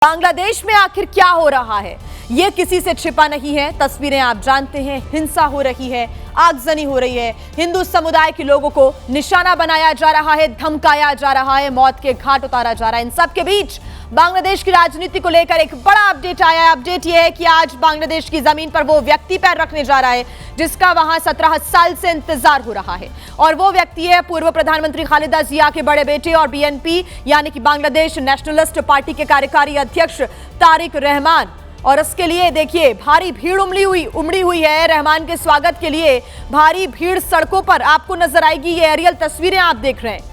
बांग्लादेश में आखिर क्या हो रहा है, ये किसी से छिपा नहीं है। तस्वीरें आप जानते हैं, हिंसा हो रही है, आगजनी हो रही है, हिंदू समुदाय के लोगों को निशाना बनाया जा रहा है, धमकाया जा रहा है, मौत के घाट उतारा जा रहा है। इन सब के बीच बांग्लादेश की राजनीति को लेकर एक बड़ा अपडेट आया है। अपडेट यह है कि आज बांग्लादेश की जमीन पर वो व्यक्ति पैर रखने जा रहा है जिसका वहां 17 साल से इंतजार हो रहा है, और वो व्यक्ति है पूर्व प्रधानमंत्री खालिदा जिया के बड़े बेटे और बीएनपी यानी कि बांग्लादेश नेशनलिस्ट पार्टी के कार्यकारी अध्यक्ष तारिक रहमान। और इसके लिए देखिए भारी भीड़ उमड़ी हुई है। रहमान के स्वागत के लिए भारी भीड़ सड़कों पर आपको नजर आएगी। ये एरियल तस्वीरें आप देख रहे हैं।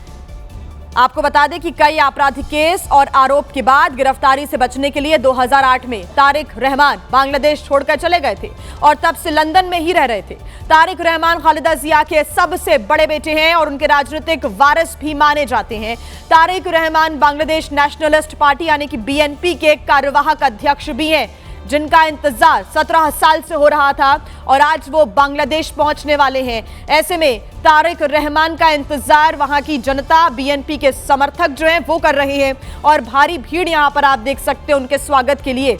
आपको बता दें कि कई आपराधिक केस और आरोप के बाद गिरफ्तारी से बचने के लिए 2008 में तारिक रहमान बांग्लादेश छोड़कर चले गए थे और तब से लंदन में ही रह रहे थे। तारिक रहमान खालिदा जिया के सबसे बड़े बेटे हैं और उनके राजनीतिक वारिस भी माने जाते हैं। तारिक रहमान बांग्लादेश नेशनलिस्ट पार्टी यानी कि बीएनपी के कार्यवाहक अध्यक्ष भी हैं, जिनका इंतजार 17 साल से हो रहा था और आज वो बांग्लादेश पहुंचने वाले हैं। ऐसे में तारिक रहमान का इंतजार वहां की जनता, बीएनपी के समर्थक जो हैं वो कर रहे हैं और भारी भीड़ यहां पर आप देख सकते हैं उनके स्वागत के लिए।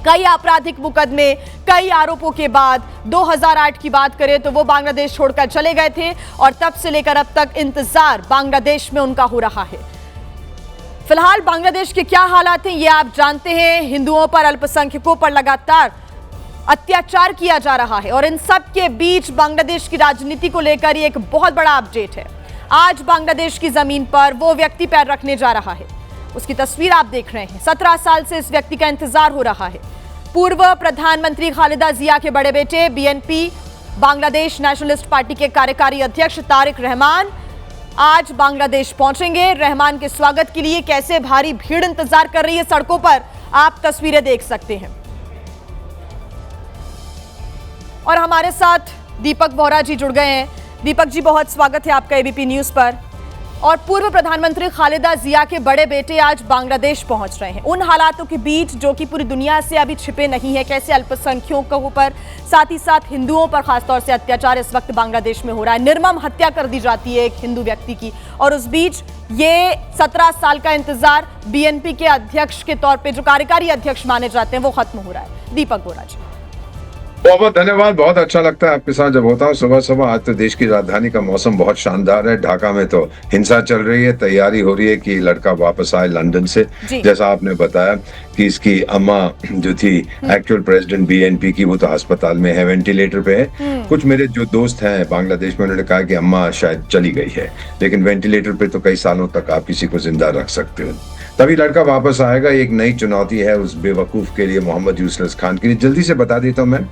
कई आपराधिक मुकदमे, कई आरोपों के बाद 2008 की बात करें तो वो बांग्लादेश छोड़कर चले गए थे और तब से लेकर अब तक इंतजार बांग्लादेश में उनका हो रहा है। फिलहाल बांग्लादेश के क्या हालात हैं ये आप जानते हैं। हिंदुओं पर, अल्पसंख्यकों पर लगातार अत्याचार किया जा रहा है और इन सब के बीच बांग्लादेश की राजनीति को लेकर ये एक बहुत बड़ा अपडेट है। आज बांग्लादेश की जमीन पर वो व्यक्ति पैर रखने जा रहा है, उसकी तस्वीर आप देख रहे हैं। 17 साल से इस व्यक्ति का इंतजार हो रहा है। पूर्व प्रधानमंत्री खालिदा जिया के बड़े बेटे, बीएनपी बांग्लादेश नेशनलिस्ट पार्टी के कार्यकारी अध्यक्ष तारिक रहमान आज बांग्लादेश पहुंचेंगे। रहमान के स्वागत के लिए कैसे भारी भीड़ इंतजार कर रही है सड़कों पर, आप तस्वीरें देख सकते हैं। और हमारे साथ दीपक बोहरा जी जुड़ गए हैं। दीपक जी, बहुत स्वागत है आपका एबीपी न्यूज पर। और पूर्व प्रधानमंत्री खालिदा जिया के बड़े बेटे आज बांग्लादेश पहुंच रहे हैं, उन हालातों के बीच जो कि पूरी दुनिया से अभी छिपे नहीं है। कैसे अल्पसंख्यकों पर, साथ ही साथ हिंदुओं पर खासतौर से अत्याचार इस वक्त बांग्लादेश में हो रहा है। निर्मम हत्या कर दी जाती है एक हिंदू व्यक्ति की, और उस बीच ये 17 साल का इंतजार बीएनपी के अध्यक्ष के तौर पर, जो कार्यकारी अध्यक्ष माने जाते हैं, वो खत्म हो रहा है। दीपक बोहरा जी, बहुत बहुत धन्यवाद। बहुत अच्छा लगता है आपके साथ जब होता हूँ सुबह सुबह। आज तो देश की राजधानी का मौसम बहुत शानदार है। ढाका में तो हिंसा चल रही है, तैयारी हो रही है कि लड़का वापस आए लंदन से। जैसा आपने बताया कि इसकी अम्मा जो थी एक्चुअल प्रेसिडेंट बीएनपी की, वो तो अस्पताल में है, वेंटिलेटर पे है। कुछ मेरे जो दोस्त हैं बांग्लादेश में, उन्होंने कहा कि अम्मा शायद चली गई है, लेकिन वेंटिलेटर पे तो कई सालों तक आप किसी को जिंदा रख सकते हो। तभी लड़का वापस आएगा। एक नई चुनौती है उस बेवकूफ के लिए, मोहम्मद यूसुफ खान के लिए। जल्दी से बता देता हूँ मैं,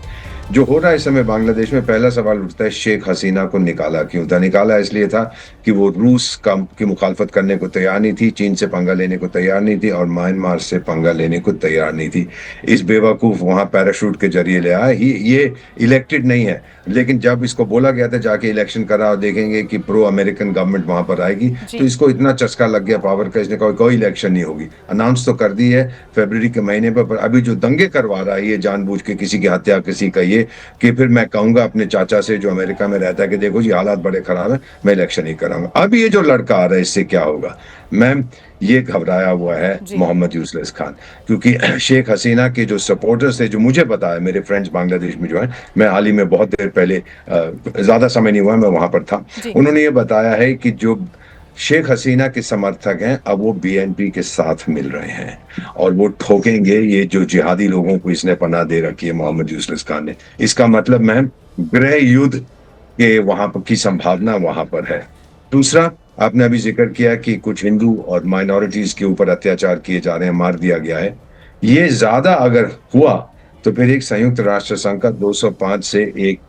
जो हो रहा है इस समय बांग्लादेश में, पहला सवाल उठता है शेख हसीना को निकाला क्यों था। निकाला इसलिए था कि वो रूस की मुखालफत करने को तैयार नहीं थी, चीन से पंगा लेने को तैयार नहीं थी और म्यांमार से पंगा लेने को तैयार नहीं थी। इस बेवकूफ वहां पैराशूट के जरिए ले आया। ये इलेक्टेड नहीं है, लेकिन जब इसको बोला गया था जाके इलेक्शन करा और देखेंगे कि प्रो अमेरिकन गवर्नमेंट वहां पर आएगी, तो इसको इतना चस्का लग गया पावर का, इसने कहा कोई इलेक्शन नहीं होगी। अनाउंस तो कर दी है फरवरी के महीने पर अभी जो दंगे करवा रहा है ये जानबूझ के, किसी की हत्या, किसी का ये, कि फिर मैं कहूंगा अपने चाचा से जो अमेरिका में रहता है कि देखो जी हालात बड़े खराब है, मैं इलेक्शन नहीं कराऊंगा। अब ये जो लड़का आ रहा है इससे क्या होगा, मैम ये घबराया हुआ है मोहम्मद यूसुफ खान, क्योंकि शेख हसीना के जो सपोर्टर्स थे, जो मुझे पता है, मेरे फ्रेंड्स बांग्लादेश में जो है, मैं हाल ही में बहुत देर पहले, ज्यादा समय नहीं हुआ मैं वहां पर था, उन्होंने ये बताया है कि जो शेख हसीना के समर्थक हैं अब वो बीएनपी के साथ मिल रहे हैं और वो ठोकेंगे ये जो जिहादी लोगों को इसने पनाह दे रखी है मोहम्मद यूसुफ खान ने। इसका मतलब मैम गृह युद्ध के वहां पर की संभावना वहां पर है। दूसरा, आपने अभी जिक्र किया कि कुछ हिंदू और माइनॉरिटीज के ऊपर अत्याचार किए जा रहे हैं, मार दिया गया है। ये ज्यादा अगर हुआ तो फिर एक संयुक्त राष्ट्र संघ का 205 से एक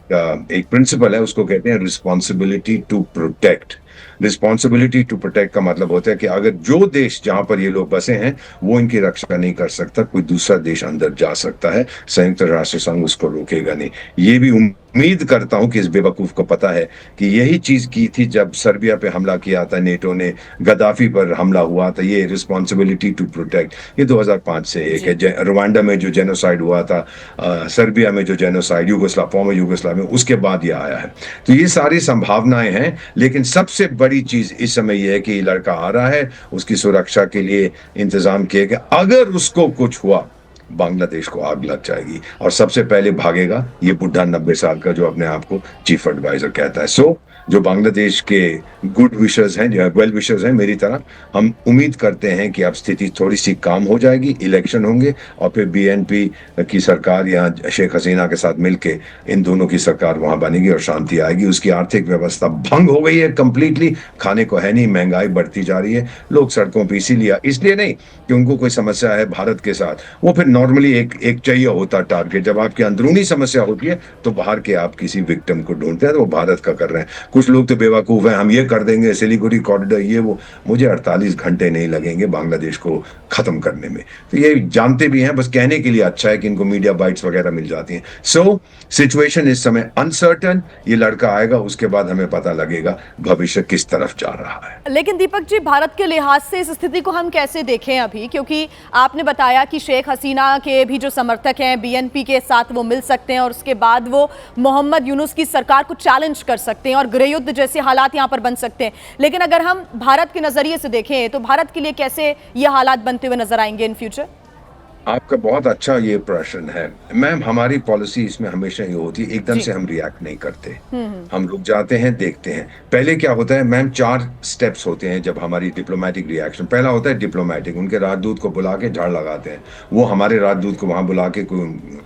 प्रिंसिपल है, उसको कहते हैं responsibility to protect. Responsibility to protect का मतलब होता है कि अगर जो देश जहां पर ये लोग बसे हैं वो इनकी रक्षा नहीं कर सकता, कोई दूसरा देश अंदर जा सकता है, संयुक्त राष्ट्र संघ उसको रोकेगा नहीं। ये भी उम्मीद करता हूं कि इस बेवकूफ को पता है कि यही चीज की थी जब सर्बिया पे हमला किया था नेटो ने, गद्दाफी पर हमला हुआ था। ये रिस्पॉन्सिबिलिटी टू प्रोटेक्ट ये 2005 से एक है। रवांडा में जो जेनोसाइड हुआ था, सर्बिया में जो जेनोसाइड, फॉर्मर यूगोस्लाविया में, उसके बाद ये आया है। तो ये सारी संभावनाएं हैं, लेकिन सबसे सबसे बड़ी चीज इस समय यह है कि लड़का आ रहा है, उसकी सुरक्षा के लिए इंतजाम किए गए। अगर उसको कुछ हुआ, बांग्लादेश को आग लग जाएगी और सबसे पहले भागेगा ये बुढ़ा 90 साल का जो अपने आप को चीफ एडवाइजर कहता है। सो जो बांग्लादेश के गुड विशर्स हैं, जो वेल विशर्स हैं मेरी तरह, हम उम्मीद करते हैं कि अब स्थिति थोड़ी सी काम हो जाएगी, इलेक्शन होंगे और फिर बीएनपी की सरकार या शेख हसीना के साथ मिलके इन दोनों की सरकार वहां बनेगी और शांति आएगी। उसकी आर्थिक व्यवस्था भंग हो गई है कंप्लीटली, खाने को है नहीं, महंगाई बढ़ती जा रही है, लोग सड़कों पर इसलिए नहीं कि उनको कोई समस्या है भारत के साथ, वो फिर नॉर्मली एक चाहिए होता टारगेट। जब आपकी अंदरूनी समस्या होती है तो बाहर के आप किसी विक्टिम को ढूंढते हैं, तो वो भारत का कर रहे हैं। कुछ लोग तो बेवकूफ हैं, हम ये कर देंगे, सिलीगुड़ी कॉरिडोर, ये वो। मुझे 48 घंटे नहीं लगेंगे बांग्लादेश को खत्म करने में। तो ये जानते भी हैं, बस कहने के लिए अच्छा है कि इनको मीडिया बाइट्स वगैरह मिल जाती हैं। सो सिचुएशन इस समय अनसर्टन। ये लड़का आएगा, उसके बाद हमें पता लगेगा भविष्य किस तरफ जा रहा है। लेकिन दीपक जी, भारत के लिहाज से इस स्थिति को हम कैसे देखें अभी, क्योंकि आपने बताया कि शेख हसीना के भी जो समर्थक हैं बीएनपी के साथ वो मिल सकते हैं और उसके बाद वो मोहम्मद यूनुस की सरकार को चैलेंज कर सकते हैं और गृह युद्ध जैसे हालात यहां पर बन सकते हैं। लेकिन अगर हम भारत के नजरिए से देखें तो भारत के लिए कैसे ये हालात बनते हुए नजर आएंगे इन फ्यूचर? आपका बहुत अच्छा ये प्रश्न है मैम। हमारी पॉलिसी इसमें हमेशा ये होती है, एकदम से हम रिएक्ट नहीं करते, हम रुक जाते हैं, देखते हैं। पहले क्या होता है मैम, 4 स्टेप्स होते हैं जब हमारी डिप्लोमेटिक रिएक्शन। पहला होता है डिप्लोमेटिक, उनके राजदूत को बुला के झाड़ लगाते हैं, वो हमारे राजदूत को वहां बुला के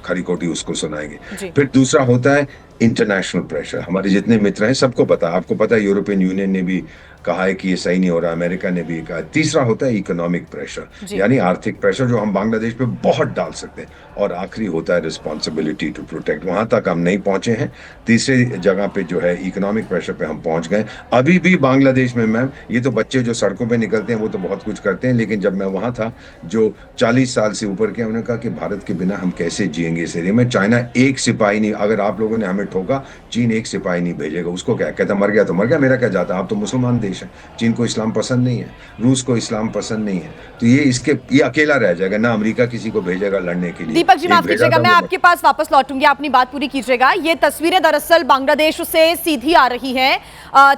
खरी खोटी उसको सुनाएंगे। फिर दूसरा होता है इंटरनेशनल प्रेशर। हमारे जितने मित्र हैं सबको पता है, आपको पता है यूरोपियन यूनियन ने भी कहा है कि ये सही नहीं हो रहा, अमेरिका ने भी कहा। तीसरा होता है इकोनॉमिक प्रेशर, यानी आर्थिक प्रेशर जो हम बांग्लादेश पे बहुत डाल सकते हैं। और आखिरी होता है रिस्पॉन्सिबिलिटी टू प्रोटेक्ट। वहां तक हम नहीं पहुंचे हैं, तीसरे जगह पे जो है इकोनॉमिक प्रेशर पे हम पहुंच गए। अभी भी बांग्लादेश में मैम, ये तो बच्चे जो सड़कों पे निकलते हैं वो तो बहुत कुछ करते हैं, लेकिन जब मैं वहां था, जो 40 साल से ऊपर के, उन्होंने कहा कि भारत के बिना हम कैसे जिएंगे इस एरिया में। चाइना एक सिपाही नहीं, अगर आप लोगों ने हमें ठोका, चीन एक सिपाही नहीं भेजेगा। उसको क्या कहता, मर गया तो मर गया, मेरा क्या जाता। आप तो मुसलमान देश है, चीन को इस्लाम पसंद नहीं है, रूस को इस्लाम पसंद नहीं है, तो ये अकेला रह जाएगा ना, अमेरिका किसी को भेजेगा लड़ने के लिए। दीपक जी माफ कीजिएगा, मैं आपके पास वापस लौटूंगी, अपनी बात पूरी कीजिएगा। ये तस्वीरें दरअसल बांग्लादेश से सीधी आ रही हैं।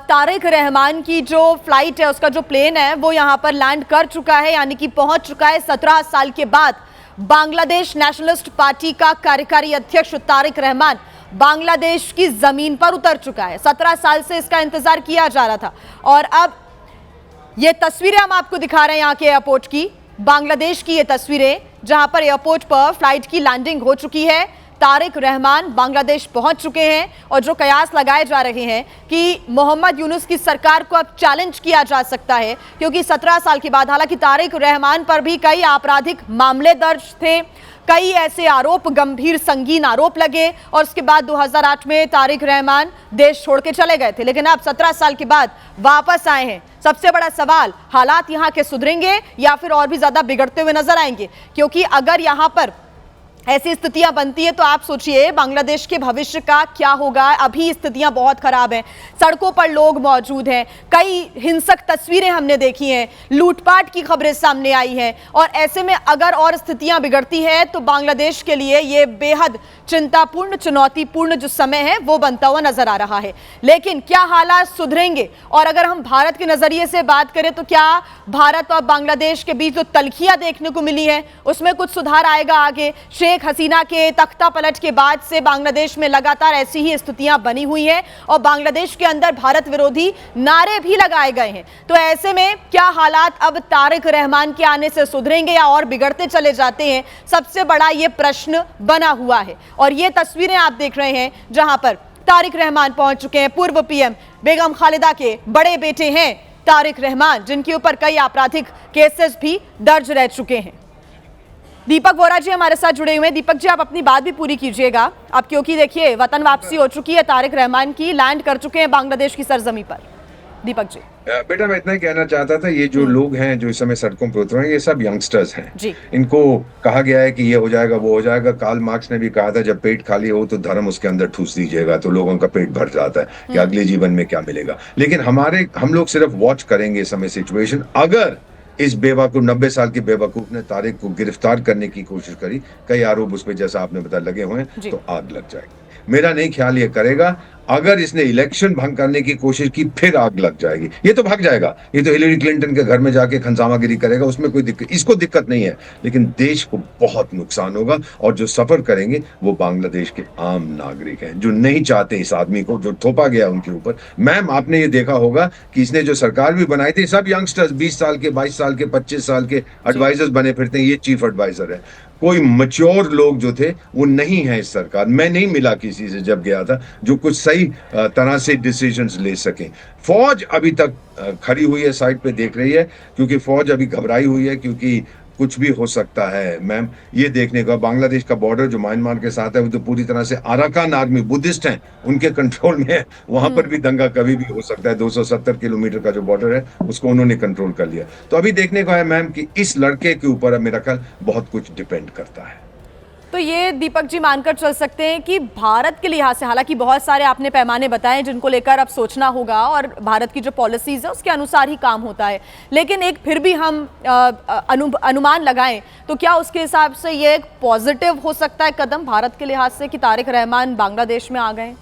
तारिक रहमान की जो फ्लाइट है, उसका जो प्लेन है वो यहां पर लैंड कर चुका है, यानी कि पहुंच चुका है। 17 साल के बाद बांग्लादेश नेशनलिस्ट पार्टी का कार्यकारी अध्यक्ष तारिक रहमान बांग्लादेश की जमीन पर उतर चुका है। 17 साल से इसका इंतजार किया जा रहा था और अब ये तस्वीरें हम आपको दिखा रहे हैं यहाँ के एयरपोर्ट की, बांग्लादेश की ये तस्वीरें, जहां पर एयरपोर्ट पर फ्लाइट की लैंडिंग हो चुकी है। तारिक रहमान बांग्लादेश पहुंच चुके हैं और जो कयास लगाए जा रहे हैं कि मोहम्मद यूनुस की सरकार को अब चैलेंज किया जा सकता है, क्योंकि 17 साल के बाद, हालांकि तारिक रहमान पर भी कई आपराधिक मामले दर्ज थे, कई ऐसे आरोप, गंभीर संगीन आरोप लगे और उसके बाद 2008 में तारिक रहमान देश छोड़ के चले गए थे, लेकिन अब 17 साल के बाद वापस आए हैं। सबसे बड़ा सवाल, हालात यहां के सुधरेंगे या फिर और भी ज्यादा बिगड़ते हुए नजर आएंगे? क्योंकि अगर यहां पर ऐसी स्थितियां बनती है तो आप सोचिए बांग्लादेश के भविष्य का क्या होगा। अभी स्थितियां बहुत खराब हैं, सड़कों पर लोग मौजूद हैं, कई हिंसक तस्वीरें हमने देखी हैं, लूटपाट की खबरें सामने आई हैं और ऐसे में अगर और स्थितियां बिगड़ती हैं तो बांग्लादेश के लिए ये बेहद चिंतापूर्ण, चुनौतीपूर्ण जो समय है वो बनता हुआ नजर आ रहा है। लेकिन क्या हालात सुधरेंगे? और अगर हम भारत के नजरिए से बात करें तो क्या भारत और बांग्लादेश के बीच जो तलखियां देखने को मिली है उसमें कुछ सुधार आएगा आगे? शेख हसीना के तख्ता पलट के बाद से बांग्लादेश में लगातार ऐसी ही स्थितियां बनी हुई हैं और बांग्लादेश के अंदर भारत विरोधी नारे भी लगाए गए हैं। तो ऐसे में क्या हालात अब तारिक रहमान के आने से सुधरेंगे या और बिगड़ते चले जाते हैं? सबसे बड़ा ये प्रश्न बना हुआ है और ये तस्वीरें आप देख रहे हैं जहां पर तारिक रहमान पहुंच चुके हैं। पूर्व पीएम बेगम खालिदा के बड़े बेटे हैं तारिक रहमान, जिनके ऊपर कई आपराधिक केसेस भी दर्ज रह चुके हैं। दीपक वोरा जी हमारे साथ जुड़े हुए हैं। दीपक जी, आप अपनी बात भी पूरी कीजिएगा अब, क्योंकि देखिए वतन वापसी हो चुकी है, तारिक रहमान की लैंड कर चुके हैं बांग्लादेश की सरजमी पर। दीपक जी। बेटा मैं इतना ही कहना चाहता था, ये जो लोग हैं जो इस समय सड़कों पर उतरे हैं, ये सब यंगस्टर्स हैं जी। इनको कहा गया है कि ये हो जाएगा, वो हो जाएगा। कार्ल मार्क्स ने भी कहा था जब पेट खाली हो तो धर्म उसके अंदर ठूस दीजिएगा, तो लोगों का पेट भर जाता है कि अगले जीवन में क्या मिलेगा। लेकिन हम लोग सिर्फ वॉच करेंगे इस समय सिचुएशन। अगर इस बेवकूफ 90 साल के बेवकूफ ने तारिक को गिरफ्तार करने की कोशिश करी, कई आरोप उस पर जैसा आपने बताया लगे हुए हैं, तो आग लग जाएगी। मेरा नहीं ख्याल ये करेगा। अगर इसने इलेक्शन भंग करने की कोशिश की फिर आग लग जाएगी। ये तो भाग जाएगा, ये तो हिलेरी क्लिंटन के घर में जाके खंसामागिरी करेगा, उसमें कोई दिक्कत, इसको दिक्कत नहीं है, लेकिन देश को बहुत नुकसान होगा। और जो सफर करेंगे वो बांग्लादेश के आम नागरिक हैं, जो नहीं चाहते इस आदमी को, जो थोपा गया उनके ऊपर। मैम, आपने ये देखा होगा कि इसने जो सरकार भी बनाई थी, सब यंगस्टर्स 20 साल के, 22 साल के, 25 साल के एडवाइजर्स बने फिरते हैं। ये चीफ एडवाइजर है। कोई मैच्योर लोग जो थे वो नहीं है इस सरकार। मैं नहीं मिला किसी से जब गया था जो कुछ सही तरह से डिसीजंस ले सके। फौज अभी तक खड़ी हुई है, साइड पे देख रही है, क्योंकि फौज अभी घबराई हुई है, क्योंकि कुछ भी हो सकता है। मैम, ये देखने का बांग्लादेश का बॉर्डर जो म्यांमार के साथ है वो तो पूरी तरह से अराकान आर्मी, बुद्धिस्ट हैं, उनके कंट्रोल में है। वहां पर भी दंगा कभी भी हो सकता है। 270 किलोमीटर का जो बॉर्डर है उसको उन्होंने कंट्रोल कर लिया। तो अभी देखने का है मैम कि इस लड़के के ऊपर मेरा ख्याल बहुत कुछ डिपेंड करता है। तो ये दीपक जी मानकर चल सकते हैं कि भारत के लिहाज से, हालांकि बहुत सारे आपने पैमाने बताए जिनको लेकर अब सोचना होगा और भारत की जो पॉलिसीज है उसके अनुसार ही काम होता है, लेकिन एक फिर भी हम अनुमान लगाएं तो क्या उसके हिसाब से ये एक पॉजिटिव हो सकता है कदम भारत के लिहाज से कि तारिक रहमान बांग्लादेश में आ गए?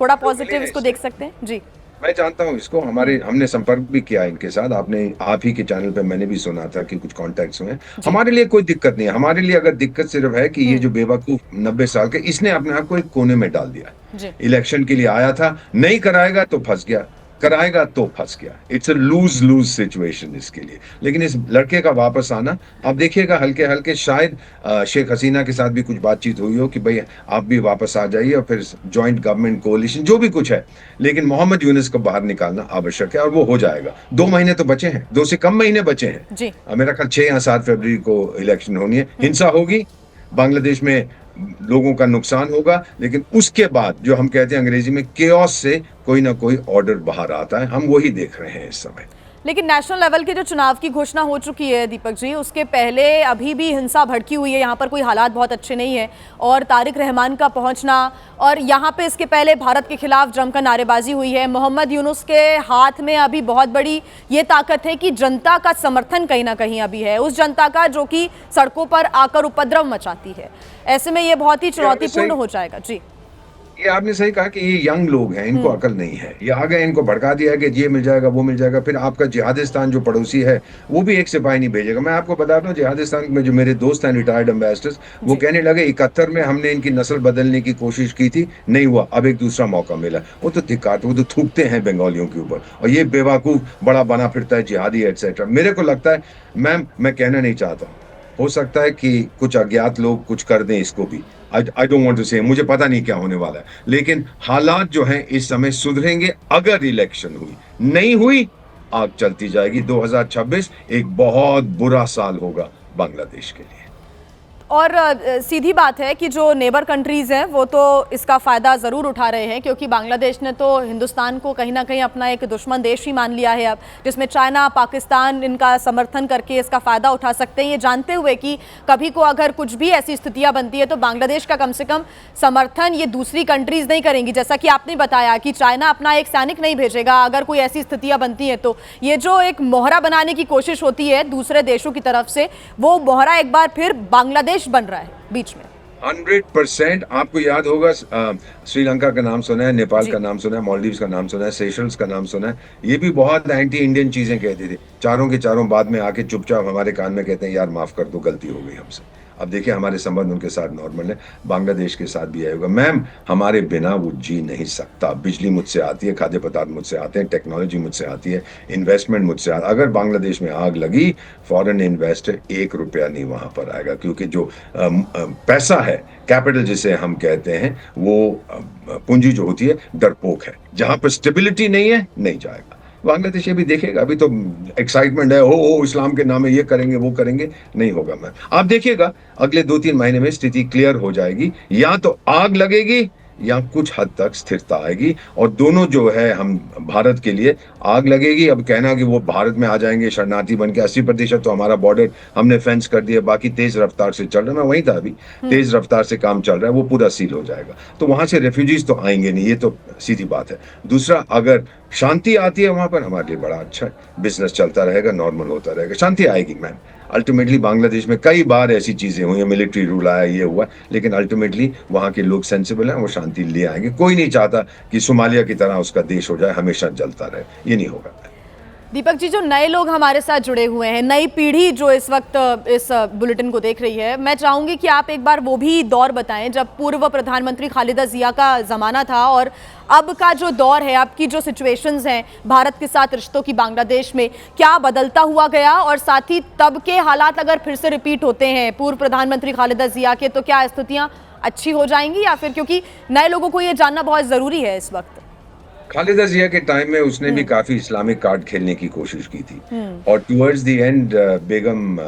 थोड़ा पॉजिटिव इसको देख सकते हैं जी। मैं जानता हूँ इसको, हमने संपर्क भी किया इनके साथ। आप ही के चैनल पे मैंने भी सुना था कि कुछ कॉन्टैक्ट्स हुए। हमारे लिए कोई दिक्कत नहीं है। हमारे लिए अगर दिक्कत सिर्फ है कि ये जो बेवकूफ 90 साल के, इसने अपने आप को एक कोने में डाल दिया। इलेक्शन के लिए आया था, नहीं कराएगा तो फंस गया, कराएगा तो फंस गया। It's a lose lose situation इसके लिए। लेकिन इस लड़के का वापस आना, आप देखिएगा हल्के हल्के, शायद शेख हसीना के साथ भी कुछ बातचीत हुई हो कि भाई आप भी वापस आ जाइए और फिर जॉइंट गवर्नमेंट कोalition जो भी कुछ है। लेकिन मोहम्मद यूनुस को बाहर निकालना आवश्यक है और वो हो जाएगा। 2 महीने तो बचे हैं, 2 से कम महीने बचे हैं। मेरा ख्याल 6 या 7 फरवरी को इलेक्शन होनी है। हिंसा होगी, बांग्लादेश में लोगों का नुकसान होगा, लेकिन उसके बाद जो हम कहते हैं अंग्रेजी में केओस से कोई ना कोई ऑर्डर बाहर आता है। हम वही देख रहे हैं इस समय। लेकिन नेशनल लेवल के जो चुनाव की घोषणा हो चुकी है दीपक जी, उसके पहले अभी भी हिंसा भड़की हुई है, यहाँ पर कोई हालात बहुत अच्छे नहीं है। और तारिक रहमान का पहुंचना, और यहाँ पे इसके पहले भारत के खिलाफ जमकर नारेबाजी हुई है। मोहम्मद यूनुस के हाथ में अभी बहुत बड़ी ये ताकत है कि जनता का समर्थन कहीं ना कहीं अभी है, उस जनता का जो कि सड़कों पर आकर उपद्रव मचाती है। ऐसे में ये बहुत ही चुनौतीपूर्ण हो जाएगा। जी, ये आपने सही कहा कि ये यंग लोग हैं, इनको अकल नहीं है। ये आ गए, इनको भड़का दिया कि ये मिल जाएगा, वो मिल जाएगा। फिर आपका जिहादिस्तान जो पड़ोसी है वो भी एक सिपाही नहीं भेजेगा। मैं आपको बताता हूँ, जिहादिस्तान में जो मेरे दोस्त हैं रिटायर्ड एम्बेसडर्स, वो कहने लगे 71 में हमने इनकी नस्ल बदलने की कोशिश की थी, नहीं हुआ, अब एक दूसरा मौका मिला। वो तो धिक्कार, वो तो थूकते हैं बंगालियों के ऊपर, और ये बेवकूफ बड़ा बना फिरता है जिहादी एटसेट्रा। मेरे को लगता है मैम, मैं कहना नहीं चाहता, हो सकता है कि कुछ अज्ञात लोग कुछ कर दें इसको भी। आई डोंट वांट टू से, मुझे पता नहीं क्या होने वाला है, लेकिन हालात जो हैं इस समय सुधरेंगे अगर इलेक्शन हुई। नहीं हुई, आग चलती जाएगी। 2026 एक बहुत बुरा साल होगा बांग्लादेश के लिए। और सीधी बात है कि जो नेबर कंट्रीज़ हैं वो तो इसका फ़ायदा ज़रूर उठा रहे हैं, क्योंकि बांग्लादेश ने तो हिंदुस्तान को कहीं ना कहीं अपना एक दुश्मन देश ही मान लिया है अब, जिसमें चाइना, पाकिस्तान इनका समर्थन करके इसका फ़ायदा उठा सकते हैं, ये जानते हुए कि कभी को अगर कुछ भी ऐसी स्थितियां बनती है तो बांग्लादेश का कम से कम समर्थन ये दूसरी कंट्रीज़ नहीं करेंगी। जैसा कि आपने बताया कि चाइना अपना एक सैनिक नहीं भेजेगा अगर कोई ऐसी स्थितियाँ बनती हैं। तो ये जो एक मोहरा बनाने की कोशिश होती है दूसरे देशों की तरफ से, वो मोहरा एक बार फिर बांग्लादेश बन रहा है बीच में। 100%। आपको याद होगा, श्रीलंका का नाम सुना है, नेपाल का नाम सुना है, मालदीव्स का नाम सुना है, सेशल्स का नाम सुना है। ये भी बहुत एंटी इंडियन चीजें कहते थे, चारों के चारों बाद में आके चुपचाप हमारे कान में कहते हैं यार माफ कर दो, गलती हो गई हमसे। अब देखिए हमारे संबंध उनके साथ नॉर्मल है, बांग्लादेश के साथ भी आएगा। मैम, हमारे बिना वो जी नहीं सकता। बिजली मुझसे आती है, खाद्य पदार्थ मुझसे आते हैं, टेक्नोलॉजी मुझसे आती है, इन्वेस्टमेंट मुझसे आता है। अगर बांग्लादेश में आग लगी, फॉरेन इन्वेस्टर 1 रुपया नहीं वहां पर आएगा, क्योंकि जो पैसा है, कैपिटल जिसे हम कहते हैं, वो पूंजी जो होती है डरपोक है। जहां पर स्टेबिलिटी नहीं है, नहीं जाएगा। बांग्लादेश ये भी देखेगा। अभी तो एक्साइटमेंट है, ओ इस्लाम के नाम में ये करेंगे वो करेंगे, नहीं होगा। मैं आप देखिएगा अगले 2-3 महीने में स्थिति क्लियर हो जाएगी, या तो आग लगेगी या कुछ हद तक स्थिरता आएगी। और दोनों जो है, हम भारत के लिए आग लगेगी। अब कहना कि वो भारत में आ जाएंगे शरणार्थी बन के, 80% तो हमारा बॉर्डर हमने फेंस कर दिया, बाकी तेज रफ्तार से चल रहा है। मैं वहीं था अभी, तेज रफ्तार से काम चल रहा है, वो पूरा सील हो जाएगा। तो वहां से रेफ्यूजीज तो आएंगे नहीं, ये तो सीधी बात है। दूसरा, अगर शांति आती है वहां पर, हमारे लिए बड़ा अच्छा है, बिजनेस चलता रहेगा, नॉर्मल होता रहेगा, शांति आएगी मैम। अल्टीमेटली बांग्लादेश में कई बार ऐसी चीजें हुई हैं, मिलिट्री रूल आया, ये हुआ, लेकिन अल्टीमेटली वहां के लोग सेंसिबल हैं, वो शांति ले आएंगे। कोई नहीं चाहता कि सोमालिया की तरह उसका देश हो जाए, हमेशा जलता रहे, ये नहीं होगा। दीपक जी, जो नए लोग हमारे साथ जुड़े हुए हैं, नई पीढ़ी जो इस वक्त इस बुलेटिन को देख रही है, मैं चाहूंगी कि आप एक बार वो भी दौर बताएं जब पूर्व प्रधानमंत्री खालिदा जिया का ज़माना था और अब का जो दौर है, अब की जो सिचुएशंस हैं भारत के साथ रिश्तों की बांग्लादेश में, क्या बदलता हुआ गया, और साथ ही तब के हालात अगर फिर से रिपीट होते हैं पूर्व प्रधानमंत्री खालिदा जिया के, तो क्या स्थितियाँ अच्छी हो जाएंगी, या फिर, क्योंकि नए लोगों को ये जानना बहुत ज़रूरी है इस वक्त। खालिदा जिया के टाइम में उसने भी काफी इस्लामिक कार्ड खेलने की कोशिश की थी, और टुवर्ड्स द एंड बेगम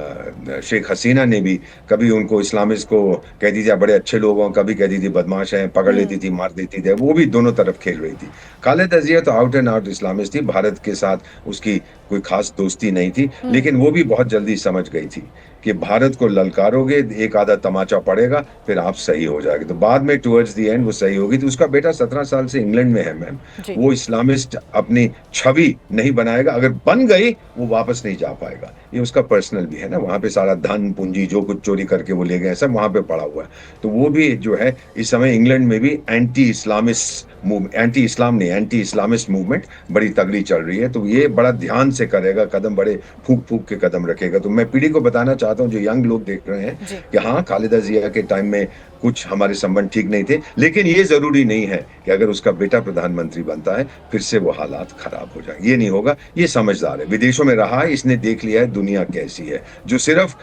शेख हसीना ने भी कभी उनको इस्लामिस्ट को कहती थी बड़े अच्छे लोग हों, कभी कहती थी बदमाश हैं, पकड़ लेती थी, मार देती थी, वो भी दोनों तरफ खेल रही थी। खालिदा जिया तो आउट एंड आउट इस्लामिस्ट थी, भारत के साथ उसकी कोई खास दोस्ती नहीं थी, लेकिन वो भी बहुत जल्दी समझ गई थी कि भारत को ललकारोगे, एक आधा तमाचा पड़ेगा, फिर आप सही हो जाएगी। तो बाद में टुवर्ड्स द एंड वो सही होगी। तो उसका बेटा 17 साल से इंग्लैंड में है मैम, वो इस्लामिस्ट अपनी छवि नहीं बनाएगा, अगर बन गई वो वापस नहीं जा पाएगा। ये उसका पर्सनल भी है ना, वहां पे सारा धन पूंजी जो कुछ चोरी करके वो ले गए सब वहां पे पड़ा हुआ है। तो वो भी जो है इस समय इंग्लैंड में भी एंटी इस्लामिस्ट मूवमेंट बड़ी तगड़ी चल रही है। तो ये बड़ा ध्यान से करेगा, कदम बड़े फूक फूक के कदम रखेगा। तो मैं पीढ़ी को बताना चाहता हूँ, जो यंग लोग देख रहे हैं, कि हाँ, खालिदा जिया के टाइम में कुछ हमारे संबंध ठीक नहीं थे, लेकिन ये जरूरी नहीं है कि अगर उसका बेटा प्रधानमंत्री बनता है फिर से वो हालात खराब हो जाए। ये नहीं होगा। ये समझदार है, विदेशों में रहा है, इसने देख लिया है दुनिया कैसी है। जो सिर्फ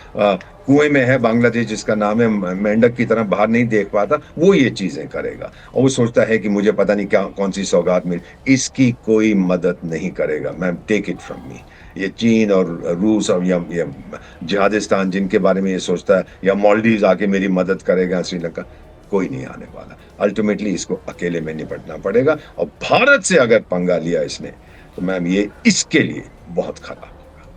कुएं में है बांग्लादेश, जिसका नाम है, मेंढक की तरह बाहर नहीं देख पाता, वो ये चीजें करेगा और वो सोचता है कि मुझे पता नहीं क्या कौन सी सौगात मिल, इसकी कोई मदद नहीं करेगा ma'am, take it from me. ये चीन और रूस और या जिहादिस्तान जिनके बारे में ये सोचता है, या मालदीव्स आके मेरी मदद करेगा, श्रीलंका, कोई नहीं आने वाला। अल्टीमेटली इसको अकेले में निपटना पड़ेगा, और भारत से अगर पंगा लिया इसने तो मैम ये इसके लिए बहुत खराब होगा।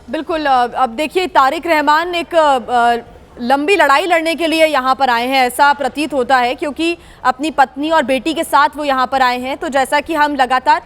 बिल्कुल। अब देखिए, तारिक रहमान एक लंबी लड़ाई लड़ने के लिए यहाँ पर आए हैं, ऐसा प्रतीत होता है, क्योंकि अपनी पत्नी और बेटी के साथ वो यहाँ पर आए हैं। तो जैसा कि हम लगातार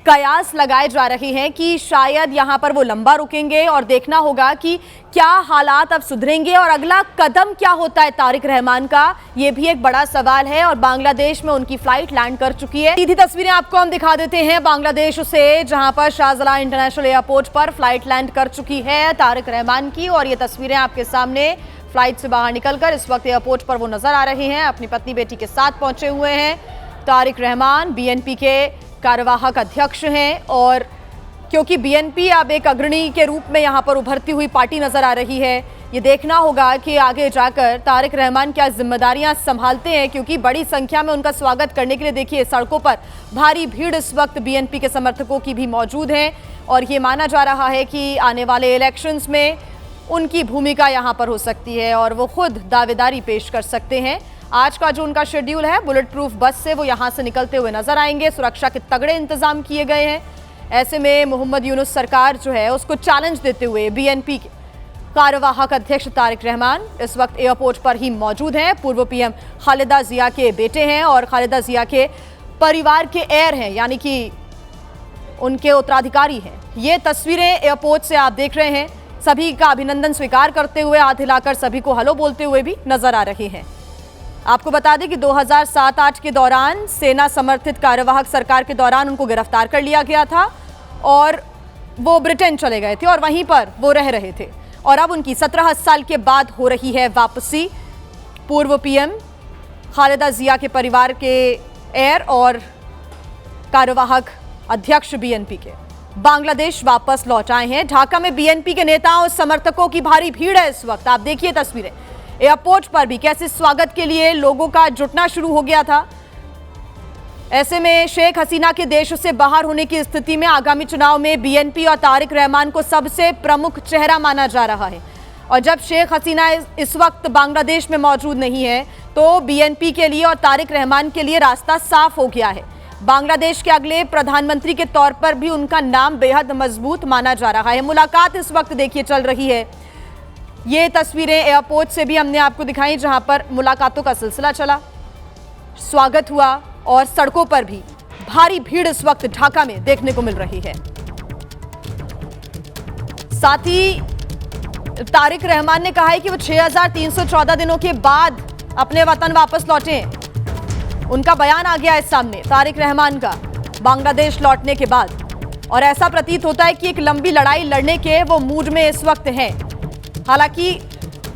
कयास लगाए जा रहे हैं कि शायद यहाँ पर वो लंबा रुकेंगे, और देखना होगा कि क्या हालात अब सुधरेंगे और अगला कदम क्या होता है तारिक रहमान का, ये भी एक बड़ा सवाल है। और बांग्लादेश में उनकी फ्लाइट लैंड कर चुकी है। सीधी तस्वीरें आपको हम दिखा देते हैं बांग्लादेश से, जहां पर शाहजलाल इंटरनेशनल एयरपोर्ट पर फ्लाइट लैंड कर चुकी है तारिक रहमान की, और ये तस्वीरें आपके सामने फ्लाइट से बाहर निकलकर इस वक्त एयरपोर्ट पर वो नजर आ रहे हैं। अपनी पत्नी बेटी के साथ पहुंचे हुए हैं तारिक रहमान। बीएनपी के कार्यवाहक अध्यक्ष हैं, और क्योंकि बीएनपी अब एक अग्रणी के रूप में यहाँ पर उभरती हुई पार्टी नजर आ रही है, ये देखना होगा कि आगे जाकर तारिक रहमान क्या जिम्मेदारियां संभालते हैं, क्योंकि बड़ी संख्या में उनका स्वागत करने के लिए देखिए सड़कों पर भारी भीड़ इस वक्त बीएनपी के समर्थकों की भी मौजूद है, और ये माना जा रहा है कि आने वाले इलेक्शंस में उनकी भूमिका यहाँ पर हो सकती है और वो खुद दावेदारी पेश कर सकते हैं। आज का जो उनका शेड्यूल है, बुलेट प्रूफ बस से वो यहाँ से निकलते हुए नजर आएंगे। सुरक्षा के तगड़े इंतजाम किए गए हैं। ऐसे में मोहम्मद यूनुस सरकार जो है उसको चैलेंज देते हुए बीएनपी के कार्यवाहक अध्यक्ष तारिक रहमान इस वक्त एयरपोर्ट पर ही मौजूद हैं। पूर्व पीएम खालिदा जिया के बेटे हैं और खालिदा जिया के परिवार के हेयर हैं, यानी कि उनके उत्तराधिकारी हैं। ये तस्वीरें एयरपोर्ट से आप देख रहे हैं। सभी का अभिनंदन स्वीकार करते हुए, हाथ हिलाकर सभी को हेलो बोलते हुए भी नजर आ रहे हैं। आपको बता दें कि 2007-8 के दौरान सेना समर्थित कार्यवाहक सरकार के दौरान उनको गिरफ्तार कर लिया गया था और वो ब्रिटेन चले गए थे और वहीं पर वो रह रहे थे, और अब उनकी 17 साल के बाद हो रही है वापसी। पूर्व पीएम खालिदा जिया के परिवार के हेयर और कार्यवाहक अध्यक्ष बीएनपी के बांग्लादेश वापस लौट आए हैं। ढाका में बीएनपी के नेताओं और समर्थकों की भारी भीड़ है इस वक्त। आप देखिए तस्वीरें, एयरपोर्ट पर भी कैसे स्वागत के लिए लोगों का जुटना शुरू हो गया था। ऐसे में शेख हसीना के देश से बाहर होने की स्थिति में आगामी चुनाव में बीएनपी और तारिक रहमान को सबसे प्रमुख चेहरा माना जा रहा है, और जब शेख हसीना इस वक्त बांग्लादेश में मौजूद नहीं है तो बीएनपी के लिए और तारिक रहमान के लिए रास्ता साफ हो गया है। बांग्लादेश के अगले प्रधानमंत्री के तौर पर भी उनका नाम बेहद मजबूत माना जा रहा है। मुलाकात इस वक्त देखिए चल रही है। ये तस्वीरें एयरपोर्ट से भी हमने आपको दिखाई, जहां पर मुलाकातों का सिलसिला चला, स्वागत हुआ और सड़कों पर भी भारी भीड़ इस वक्त ढाका में देखने को मिल रही है। साथ ही तारिक रहमान ने कहा है कि वो 6314 दिनों के बाद अपने वतन वापस लौटे। उनका बयान आ गया है सामने, तारिक रहमान का, बांग्लादेश लौटने के बाद। और ऐसा प्रतीत होता है कि एक लंबी लड़ाई लड़ने के वो मूड में इस वक्त हैं। हालांकि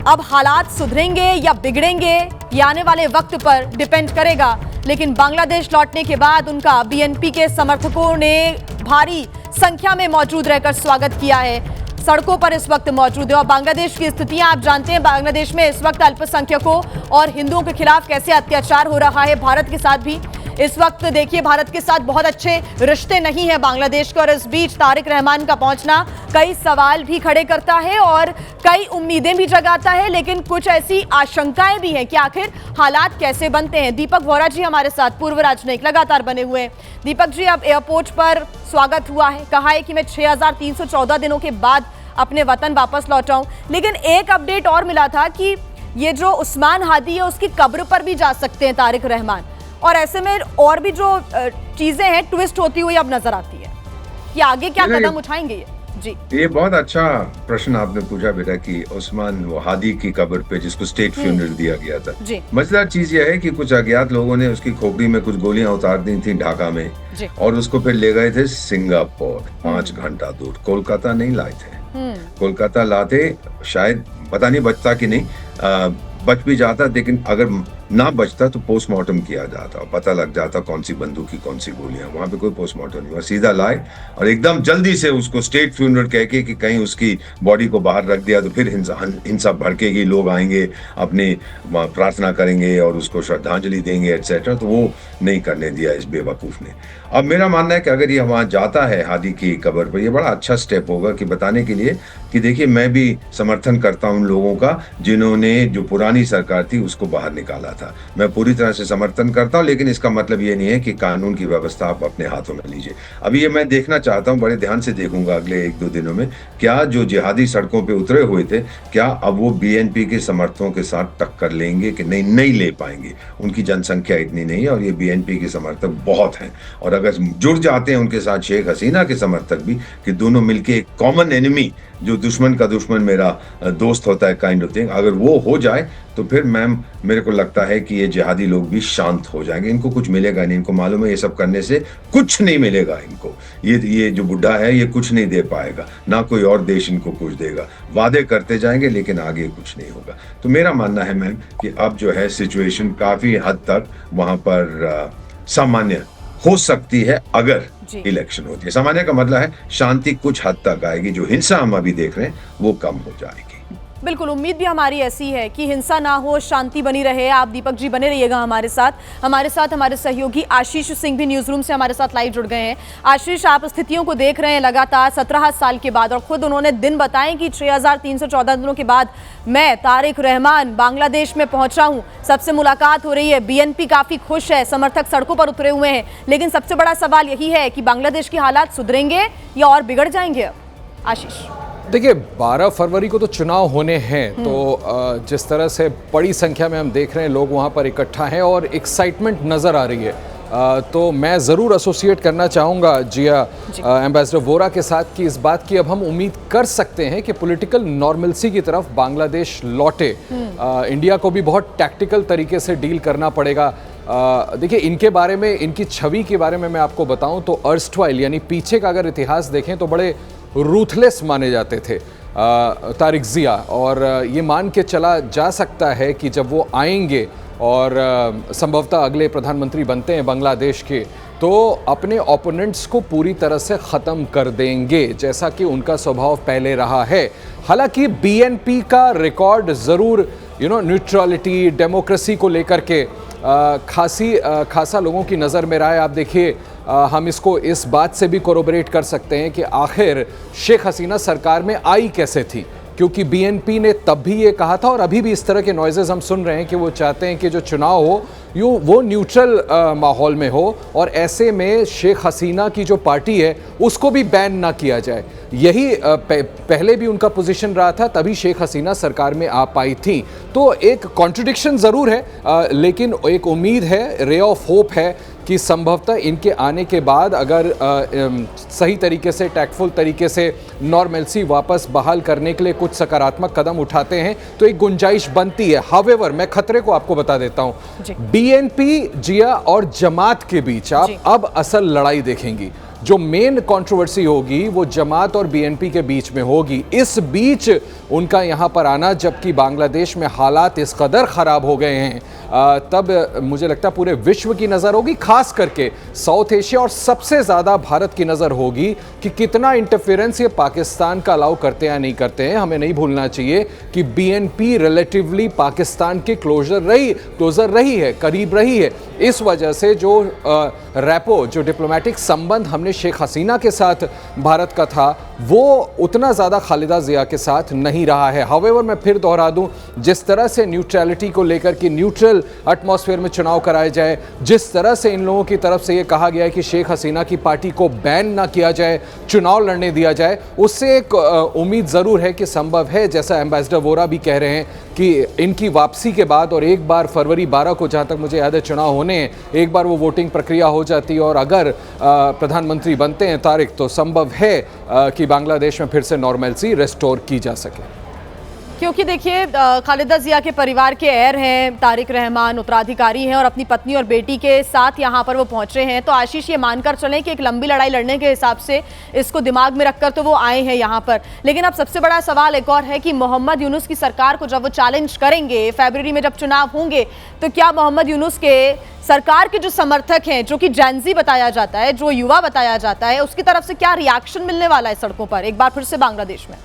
अब हालात सुधरेंगे या बिगड़ेंगे ये आने वाले वक्त पर डिपेंड करेगा, लेकिन बांग्लादेश लौटने के बाद उनका बीएनपी के समर्थकों ने भारी संख्या में मौजूद रहकर स्वागत किया है, सड़कों पर इस वक्त मौजूद है। और बांग्लादेश की स्थितियां आप जानते हैं, बांग्लादेश में इस वक्त अल्पसंख्यकों और हिंदुओं के खिलाफ कैसे अत्याचार हो रहा है। भारत के साथ भी इस वक्त देखिए, भारत के साथ बहुत अच्छे रिश्ते नहीं है बांग्लादेश के, और इस बीच तारिक रहमान का पहुंचना कई सवाल भी खड़े करता है और कई उम्मीदें भी जगाता है, लेकिन कुछ ऐसी आशंकाएं भी हैं कि आखिर हालात कैसे बनते हैं। दीपक वोरा जी हमारे साथ, पूर्व राजनयिक, लगातार बने हुए हैं। दीपक जी, अब एयरपोर्ट पर स्वागत हुआ है, कहा है कि मैं 6314 दिनों के बाद अपने वतन वापस लौटा हूं, लेकिन एक अपडेट और मिला था कि ये जो उस्मान हादी है उसकी कब्र पर भी जा सकते हैं तारिक रहमान, और ऐसे में और भी जो चीजें हैं ट्विस्ट होती हुई अब नजर आती है कि आगे क्या कदम उठाएंगे ये। जी, ये बहुत अच्छा प्रश्न आपने पूछा बेटा कि उस्मान हादी की कब्र पे जिसको स्टेट फ्यूनरल दिया गया था। मजेदार चीज यह है कि कुछ अज्ञात लोगों ने उसकी खोपड़ी में कुछ गोलियां उतार दी थी ढाका में, और उसको फिर ले गए थे सिंगापुर, 5 घंटा दूर। कोलकाता नहीं लाए थे। कोलकाता लाते शायद पता नहीं बचता कि नहीं, बच भी जाता, लेकिन अगर ना बचता तो पोस्टमार्टम किया जाता, पता लग जाता कौन सी बंदूक की कौन सी गोलियां। वहां पे कोई पोस्टमार्टम नहीं हुआ, सीधा लाए और एकदम जल्दी से उसको स्टेट फ्यूनरल कह के कि कहीं उसकी बॉडी को बाहर रख दिया तो फिर हिंसा भड़केगी, लोग आएंगे, अपनी प्रार्थना करेंगे और उसको श्रद्धांजलि देंगे एटसेट्रा। तो वो नहीं करने दिया इस बेवकूफ ने। अब मेरा मानना है कि अगर ये वहां जाता है हादी की कब्र पर, ये बड़ा अच्छा स्टेप होगा कि बताने के लिए कि देखिए मैं भी समर्थन करता हूं उन लोगों का जिन्होंने जो पुरानी सरकार थी उसको बाहर निकाला था। मैं पूरी तरह से समर्थन करता हूं, लेकिन इसका मतलब ये नहीं है कि कानून की व्यवस्था आप अपने हाथों में लीजिए। अभी ये मैं देखना चाहता हूं, बड़े ध्यान से देखूंगा अगले 1-2 दिनों में, क्या जो जिहादी सड़कों पे उतरे हुए थे, क्या अब वो बीएनपी के समर्थकों के साथ टक्कर लेंगे कि नहीं ले पाएंगे। उनकी जनसंख्या इतनी नहीं है और ये बीएनपी के समर्थक बहुत हैं, और अगर जुड़ जाते हैं उनके साथ शेख हसीना के समर्थक भी, कि दोनों मिलके एक कॉमन एनिमी, जो दुश्मन का दुश्मन मेरा दोस्त होता है काइंड ऑफ थिंग, अगर वो हो जाए तो फिर मेरे को लगता है कि ये जिहादी लोग भी शांत हो जाएंगे। इनको कुछ मिलेगा नहीं, इनको मालूम है ये सब करने से कुछ नहीं मिलेगा इनको। ये जो बुढ़ा है ये कुछ नहीं दे पाएगा, ना कोई और देश इनको कुछ देगा। वादे करते जाएंगे लेकिन आगे कुछ नहीं होगा। तो मेरा मानना है मैम कि अब जो है सिचुएशन काफी हद तक वहां पर सामान्य हो सकती है अगर इलेक्शन होती है। सामान्य का मतलब है शांति कुछ हद तक आएगी, जो हिंसा हम अभी देख रहे हैं वो कम हो जाएगी। बिल्कुल, उम्मीद भी हमारी ऐसी है कि हिंसा ना हो, शांति बनी रहे। आप दीपक जी बने रहिएगा हमारे साथ हमारे सहयोगी आशीष सिंह भी न्यूज रूम से हमारे साथ लाइव जुड़ गए हैं। आशीष, आप स्थितियों को देख रहे हैं लगातार 17 साल के बाद, और खुद उन्होंने दिन बताए कि 6314 दिनों के बाद मैं तारिक रहमान बांग्लादेश में पहुंचा हूं, सबसे मुलाकात हो रही है, बीएनपी काफी खुश है, समर्थक सड़कों पर उतरे हुए हैं। लेकिन सबसे बड़ा सवाल यही है कि बांग्लादेश के हालात सुधरेंगे या और बिगड़ जाएंगे। आशीष, देखिए 12 फरवरी को तो चुनाव होने हैं, तो जिस तरह से बड़ी संख्या में हम देख रहे हैं लोग वहाँ पर इकट्ठा हैं और एक्साइटमेंट नज़र आ रही है, तो मैं ज़रूर एसोसिएट करना चाहूँगा जिया एम्बेसडर वोरा के साथ कि इस बात की अब हम उम्मीद कर सकते हैं कि पॉलिटिकल नॉर्मलसी की तरफ बांग्लादेश लौटे। इंडिया को भी बहुत टैक्टिकल तरीके से डील करना पड़ेगा। देखिए इनके बारे में, इनकी छवि के बारे में मैं आपको बताऊं तो अर्स्टवाइल यानी पीछे का अगर इतिहास देखें तो बड़े रूथलेस माने जाते थे तारिक ज़िया, और ये मान के चला जा सकता है कि जब वो आएंगे और संभवतः अगले प्रधानमंत्री बनते हैं बांग्लादेश के, तो अपने ओपोनेंट्स को पूरी तरह से ख़त्म कर देंगे, जैसा कि उनका स्वभाव पहले रहा है। हालांकि बीएनपी का रिकॉर्ड ज़रूर न्यूट्रलिटी, डेमोक्रेसी को लेकर के खासा लोगों की नज़र में रहा है। आप देखिए, हम इसको इस बात से भी कोरोबरेट कर सकते हैं कि आखिर शेख हसीना सरकार में आई कैसे थी, क्योंकि बीएनपी ने तब भी ये कहा था और अभी भी इस तरह के नॉइजेस हम सुन रहे हैं कि वो चाहते हैं कि जो चुनाव हो वो न्यूट्रल माहौल में हो, और ऐसे में शेख हसीना की जो पार्टी है उसको भी बैन ना किया जाए। यही पहले भी उनका पोजीशन रहा था, तभी शेख हसीना सरकार में आ पाई थी। तो एक कॉन्ट्रडिक्शन ज़रूर है, लेकिन एक उम्मीद है, रे ऑफ होप है कि संभवतः इनके आने के बाद अगर सही तरीके से, टैक्टफुल तरीके से नॉर्मलसी वापस बहाल करने के लिए कुछ सकारात्मक कदम उठाते हैं तो एक गुंजाइश बनती है। हावेवर मैं खतरे को आपको बता देता हूं, बीएनपी, जिया और जमात के बीच आप अब असल लड़ाई देखेंगी। जो मेन कंट्रोवर्सी होगी वो जमात और बीएनपी के बीच में होगी। इस बीच उनका यहां पर आना, जबकि बांग्लादेश में हालात इस कदर खराब हो गए हैं, तब मुझे लगता है पूरे विश्व की नज़र होगी, खास करके साउथ एशिया, और सबसे ज़्यादा भारत की नज़र होगी कि कितना इंटरफेरेंस ये पाकिस्तान का अलाउ करते हैं या नहीं करते हैं। हमें नहीं भूलना चाहिए कि बीएनपी रिलेटिवली पाकिस्तान के क्लोजर रही है, करीब रही है। इस वजह से जो रैपो, जो डिप्लोमेटिक संबंध हमने शेख हसीना के साथ भारत का था, वो उतना ज़्यादा खालिदा जिया के साथ नहीं रहा है। हावेवर मैं फिर दोहरा दूं, जिस तरह से न्यूट्रलिटी को लेकर कि न्यूट्रल एटमॉस्फेयर में चुनाव कराए जाए, जिस तरह से इन लोगों की तरफ से ये कहा गया है कि शेख हसीना की पार्टी को बैन ना किया जाए, चुनाव लड़ने दिया जाए, उससे एक उम्मीद ज़रूर है कि संभव है, जैसा एम्बेसडर वोरा भी कह रहे हैं, कि इनकी वापसी के बाद और एक बार फरवरी 12 को, जहाँ तक मुझे याद है, चुनाव होने हैं, एक बार वो वोटिंग प्रक्रिया हो जाती है और अगर प्रधानमंत्री बनते हैं तारिक, तो संभव है कि बांग्लादेश में फिर से नॉर्मलसी रेस्टोर की जा सके। क्योंकि देखिए, खालिदा जिया के परिवार के हेयर हैं तारिक रहमान, उत्तराधिकारी हैं, और अपनी पत्नी और बेटी के साथ यहाँ पर वो पहुँचे हैं। तो आशीष, ये मानकर चलें कि एक लंबी लड़ाई लड़ने के हिसाब से इसको दिमाग में रखकर तो वो आए हैं यहाँ पर। लेकिन अब सबसे बड़ा सवाल एक और है कि मोहम्मद यूनुस की सरकार को जब वो चैलेंज करेंगे फरवरी में जब चुनाव होंगे, तो क्या मोहम्मद यूनुस के सरकार के जो समर्थक हैं, जो कि जेनजी बताया जाता है, जो युवा बताया जाता है, उसकी तरफ से क्या रिएक्शन मिलने वाला है सड़कों पर एक बार फिर से बांग्लादेश में?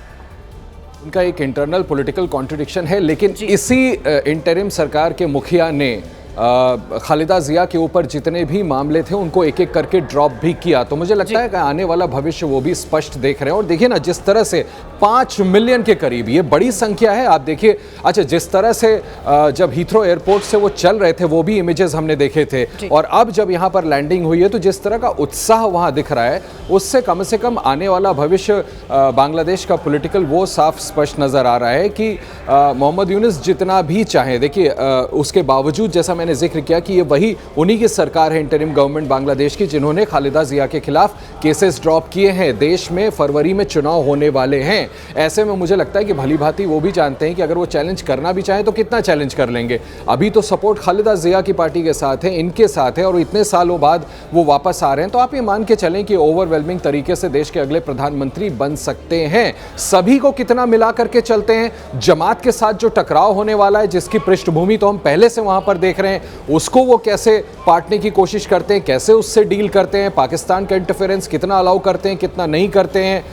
उनका एक इंटरनल पॉलिटिकल कॉन्ट्रडिक्शन है, लेकिन इसी इंटरिम सरकार के मुखिया ने खालिदा जिया के ऊपर जितने भी मामले थे उनको एक एक करके ड्रॉप भी किया। तो मुझे लगता है कि आने वाला भविष्य वो भी स्पष्ट देख रहे हैं। और देखिए ना, जिस तरह से 5 मिलियन के करीब, ये बड़ी संख्या है। आप देखिए, अच्छा, जिस तरह से जब हीथ्रो एयरपोर्ट से वो चल रहे थे, वो भी इमेजेस हमने देखे थे, और अब जब यहाँ पर लैंडिंग हुई है, तो जिस तरह का उत्साह वहाँ दिख रहा है, उससे कम से कम आने वाला भविष्य बांग्लादेश का पॉलिटिकल वो साफ स्पष्ट नज़र आ रहा है कि मोहम्मद यूनुस जितना भी चाहे, देखिए उसके बावजूद, जैसा मैंने जिक्र किया कि ये वही उन्हीं की सरकार है, इंटरिम गवर्नमेंट बांग्लादेश की, जिन्होंने खालिदा जिया के खिलाफ केसेस ड्रॉप किए हैं। देश में फरवरी में चुनाव होने वाले हैं। ऐसे में मुझे लगता है कि भली भांति वो भी जानते हैं कि अगर वो चैलेंज करना भी चाहें तो कितना चैलेंज कर लेंगे। अभी तो सपोर्ट खालिदा जिया की पार्टी के साथ है, इनके साथ है, और इतने सालों बाद वो वापस आ रहे हैं। तो आप ये मान के चलें कि ओवरवेलमिंग तरीके से देश के अगले प्रधानमंत्री बन सकते हैं। सभी को कितना मिला करके चलते हैं, जमात के साथ जो टकराव होने वाला है, जिसकी पृष्ठभूमि तो हम पहले से वहां पर देख रहे हैं, उसको वो कैसे पाटने की कोशिश करते हैं, कैसे उससे डील करते हैं, पाकिस्तान का इंटरफेरेंस कितना अलाउ करते हैं, कितना नहीं करते हैं,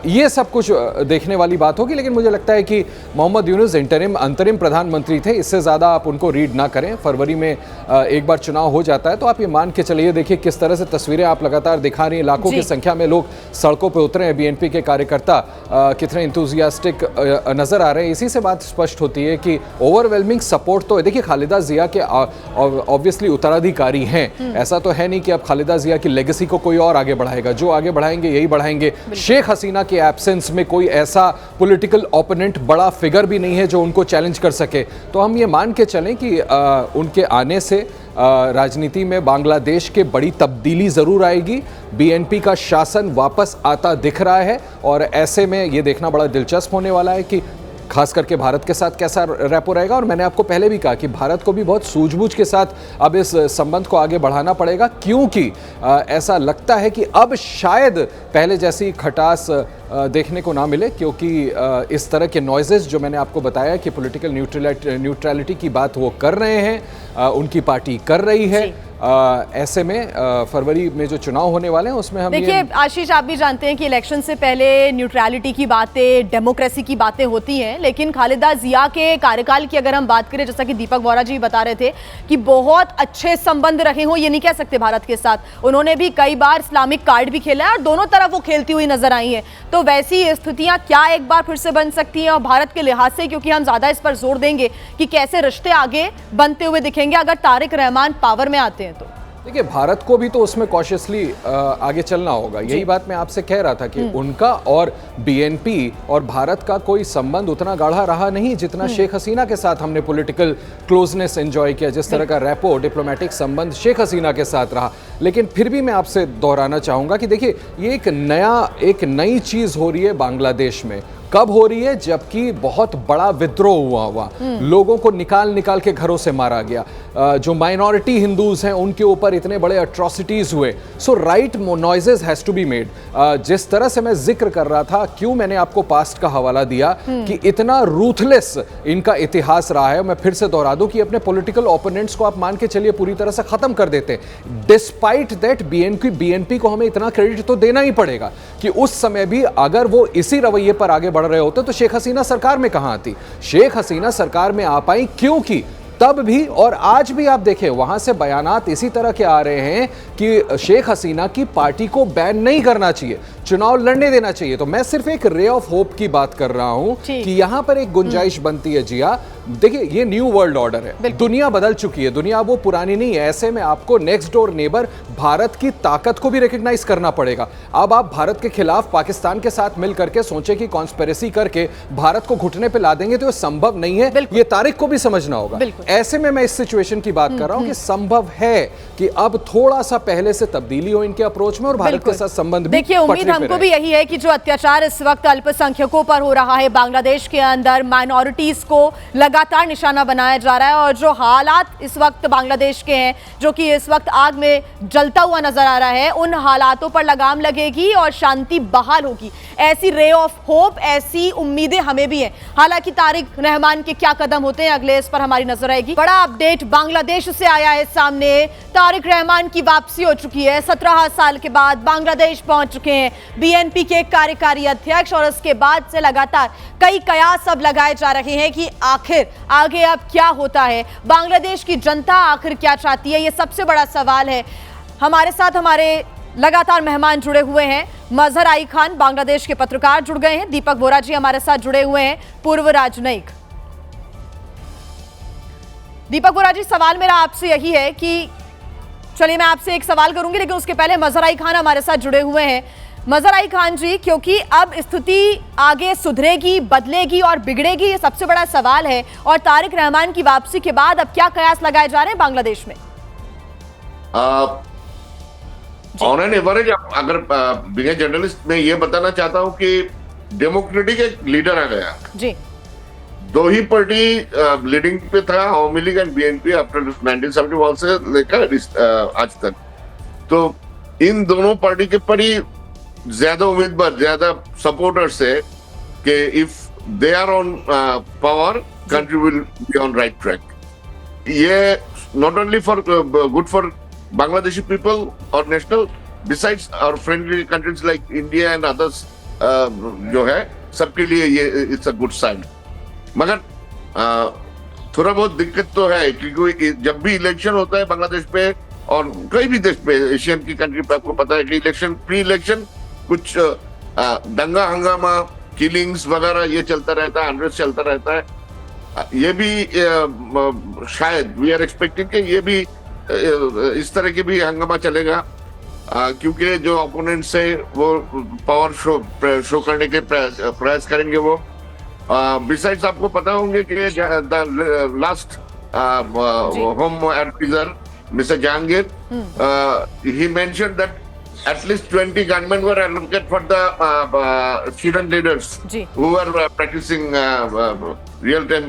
ये सब कुछ देखने वाली बात होगी। लेकिन मुझे लगता है कि मोहम्मद यूनुस अंतरिम प्रधानमंत्री थे, इससे ज़्यादा आप उनको रीड ना करें। फरवरी में एक बार चुनाव हो जाता है तो आप ये मान के चलिए, देखिए किस तरह से तस्वीरें आप लगातार दिखा रही हैं, लाखों की संख्या में लोग सड़कों पर उतरे हैं, बीएनपी के कार्यकर्ता कितने इंथुजियास्टिक नजर आ रहे हैं। इसी से बात स्पष्ट होती है कि ओवरवेलमिंग सपोर्ट तो देखिए, खालिदा जिया के ऑब्वियसली उत्तराधिकारी हैं, ऐसा तो है नहीं कि अब खालिदा जिया की लेगेसी को कोई और आगे बढ़ाएगा, जो आगे बढ़ाएंगे यही बढ़ाएंगे। शेख हसीना के एब्सेंस में कोई ऐसा पॉलिटिकल ओपोनेंट, बड़ा फिगर भी नहीं है जो उनको चैलेंज कर सके। तो हम ये मान के चलें कि उनके आने से राजनीति में बांग्लादेश के बड़ी तब्दीली ज़रूर आएगी। बीएनपी का शासन वापस आता दिख रहा है, और ऐसे में ये देखना बड़ा दिलचस्प होने वाला है कि खास करके भारत के साथ कैसा रैपो रहेगा। और मैंने आपको पहले भी कहा कि भारत को भी बहुत सूझबूझ के साथ अब इस संबंध को आगे बढ़ाना पड़ेगा, क्योंकि ऐसा लगता है कि अब शायद पहले जैसी खटास देखने को ना मिले, क्योंकि इस तरह के नॉइजेस जो मैंने आपको बताया कि पॉलिटिकल न्यूट्रलिटी की बात वो कर रहे हैं, उनकी पार्टी कर रही है। ऐसे में फरवरी में जो चुनाव होने वाले हैं उसमें हम देखिए आशीष, आप भी जानते हैं कि इलेक्शन से पहले न्यूट्रलिटी की बातें, डेमोक्रेसी की बातें होती हैं, लेकिन खालिदा जिया के कार्यकाल की अगर हम बात करें, जैसा कि दीपक वोरा जी बता रहे थे कि बहुत अच्छे संबंध रहे हों, ये नहीं कह सकते भारत के साथ। उन्होंने भी कई बार इस्लामिक कार्ड भी खेला है और दोनों तरफ वो खेलती हुई नजर आई है। तो वैसी स्थितियां क्या एक बार फिर से बन सकती हैं? और भारत के लिहाज से, क्योंकि हम ज्यादा इस पर जोर देंगे कि कैसे रिश्ते आगे बनते हुए दिखेंगे अगर तारिक रहमान पावर में आते हैं तो। देखिए, भारत को भी तो उसमें कॉशियसली आगे चलना होगा। यही बात मैं आपसे कह रहा था कि उनका और बीएनपी और भारत का कोई संबंध उतना गाढ़ा रहा नहीं जितना शेख हसीना के साथ हमने पॉलिटिकल क्लोजनेस एंजॉय किया, जिस तरह का रैपो डिप्लोमेटिक संबंध शेख हसीना के साथ रहा। लेकिन फिर भी मैं आपसे दोहराना चाहूंगा कि देखिए, ये एक नई चीज हो रही है बांग्लादेश में। कब हो रही है? जबकि बहुत बड़ा विद्रोह हुआ लोगों को निकाल के घरों से मारा गया, जो माइनॉरिटी हिंदूज हैं उनके ऊपर इतने बड़े अट्रॉसिटीज हुए। So right noises has to be made. जिस तरह से मैं जिक्र कर रहा था, क्यों मैंने आपको पास्ट का हवाला दिया कि इतना रूथलेस इनका इतिहास रहा है। मैं फिर से दोहरा दूं कि अपने पॉलिटिकल ओपोनेंट्स को आप मान के चलिए पूरी तरह से खत्म कर देते। डिस्पाइट दैट बीएनपी को हमें इतना क्रेडिट तो देना ही पड़ेगा कि उस समय भी अगर वो इसी रवैये पर आगे बढ़ रहे होते तो शेख हसीना सरकार में कहां आती। शेख हसीना सरकार में आ पाई क्योंकि तब भी और आज भी आप देखें वहां से बयानात इसी तरह के आ रहे हैं कि शेख हसीना की पार्टी को बैन नहीं करना चाहिए, चुनाव लड़ने देना चाहिए। तो मैं सिर्फ एक रे ऑफ होप की बात कर रहा हूं कि यहां पर एक गुंजाइश बनती है। जिया, देखिए, ये न्यू वर्ल्ड ऑर्डर है, दुनिया बदल चुकी है, दुनिया वो पुरानी नहीं है। ऐसे में आपको नेक्स्ट डोर नेबर भारत की ताकत को भी रिकॉग्नाइज करना पड़ेगा। अब आप भारत के खिलाफ पाकिस्तान के साथ मिल करके सोचे कि कॉन्स्पिरेसी करके भारत को घुटने पे ला देंगे तो ये संभव नहीं है। ये तारीख को भी समझना होगा। ऐसे में मैं इस सिचुएशन की बात कर रहा हूं कि संभव है कि अब थोड़ा सा पहले से तब्दीली हो इनके अप्रोच में और भारत के साथ संबंध भी। देखिए, उम्मीद हमको भी यही है कि जो अत्याचार इस वक्त अल्पसंख्यकों पर हो रहा है बांग्लादेश के अंदर, माइनॉरिटीज को लगातार निशाना बनाया जा रहा है और जो हालात इस वक्त बांग्लादेश के हैं, जो कि इस वक्त आग में जलता हुआ नजर आ रहा है, उन हालातों पर लगाम लगेगी और शांति बहाल होगी। ऐसी रे ऑफ होप, ऐसी उम्मीदें हमें भी हैं। हालांकि तारिक रहमान के क्या कदम होते हैं अगले, इस पर हमारी नजर रहेगी। बड़ा अपडेट बांग्लादेश से आया है सामने। तारिक रहमान की वापसी हो चुकी है। 17 साल के बाद बांग्लादेश पहुंच चुके हैं बीएनपी के कार्यकारी अध्यक्ष और उसके बाद से लगातार कई कयास अब लगाए जा रहे हैं कि आखिर आगे अब क्या होता है, बांग्लादेश की जनता आखिर क्या चाहती है। ये सबसे बड़ा सवाल है। हमारे साथ हमारे लगातार मेहमान जुड़े हुए हैं। मजहर आई खान, बांग्लादेश के पत्रकार, जुड़ गए हैं। दीपक बोरा जी हमारे साथ जुड़े हुए हैं, पूर्व राजनयिक। दीपक बोरा जी, सवाल मेरा आपसे यही है कि चलिए मैं आपसे एक सवाल करूंगी, लेकिन उसके पहले मजहर आई खान हमारे साथ जुड़े हुए हैं। मजहर आई खान जी, क्योंकि अब स्थिति आगे सुधरेगी, बदलेगी और बिगड़ेगी, ये सबसे बड़ा सवाल है। और तारिक रहमान की वापसी के बाद अब क्या कयास लगाए जा रहे हैं बांग्लादेश में? ऑन एन एवरेज, अगर बीइंग ए जर्नलिस्ट मैं ये बताना चाहता हूँ कि डेमोक्रेटिक एक लीडर आ गया जी। दो ही पार्टी लीडिंग पे था, अवामी लीग एंड बीएनपी, आफ्टर 1971 से लेकर आज तक। तो इन दोनों पार्टी के पर ही ज्यादा उम्मीदवार, ज्यादा सपोर्टर्स है कि if they are on power, country will be on right track. ये not only for good for Bangladeshi people or national, besides our friendly countries like India and others, जो है सबके लिए ये इट्स अ गुड साइन। मगर थोड़ा बहुत दिक्कत तो है, क्योंकि जब भी इलेक्शन होता है बांग्लादेश पे और कई भी देश पे, एशियन की कंट्री पे, आपको पता है कि इलेक्शन, प्री इलेक्शन कुछ दंगा हंगामा, किलिंग्स वगैरह ये चलता रहता है, अनरेस्ट चलता रहता है। ये भी शायद वी आर एक्सपेक्टिंग कि ये भी इस तरह की भी हंगामा चलेगा, क्योंकि जो ओपोनेंट्स है वो पावर शो करने के प्रयास करेंगे। वो बिसाइड्स आपको पता होंगे कि last home advisor mister Jahangir, he mentioned that at least 20 gunmen were allocated for the student leaders who were practicing real-time